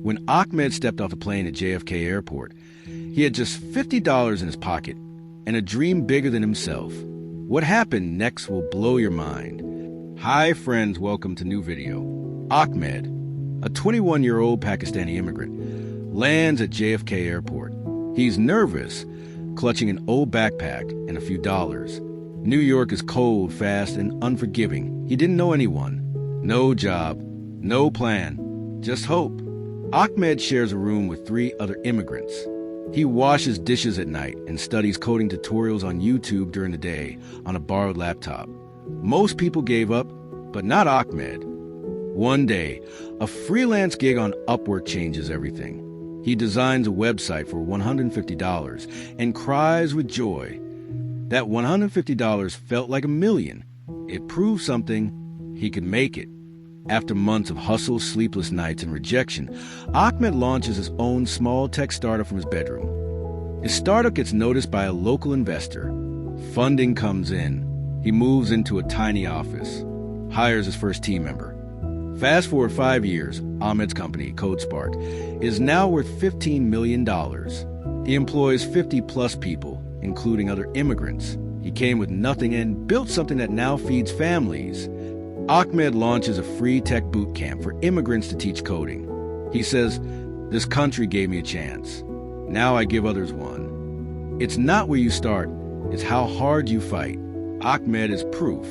When Ahmed stepped off the plane at JFK Airport, he had just $50 in his pocket and a dream bigger than himself. What happened next will blow your mind. Hi friends, welcome to new video. Ahmed, a 21-year-old Pakistani immigrant, lands at JFK Airport. He's nervous, clutching an old backpack and a few dollars. New York is cold, fast, and unforgiving. He didn't know anyone. No job, no plan, just hope. Ahmed shares a room with 3 other immigrants. He washes dishes at night and studies coding tutorials on YouTube during the day on a borrowed laptop. Most people gave up, but not Ahmed. One day, a freelance gig on Upwork changes everything. He designs a website for $150 and cries with joy. That $150 felt like $1 million. It proved something. He could make it. After months of hustle, sleepless nights, and rejection, Ahmed launches his own small tech startup from his bedroom. His startup gets noticed by a local investor. Funding comes in. He moves into a tiny office, hires his first team member. Fast forward 5 years, Ahmed's company, CodeSpark, is now worth $15 million. He employs 50-plus people, including other immigrants. He came with nothing and built something that now feeds families. Ahmed launches a free tech boot camp for immigrants to teach coding. He says, "This country gave me a chance. Now I give others one." It's not where you start, it's how hard you fight. Ahmed is proof.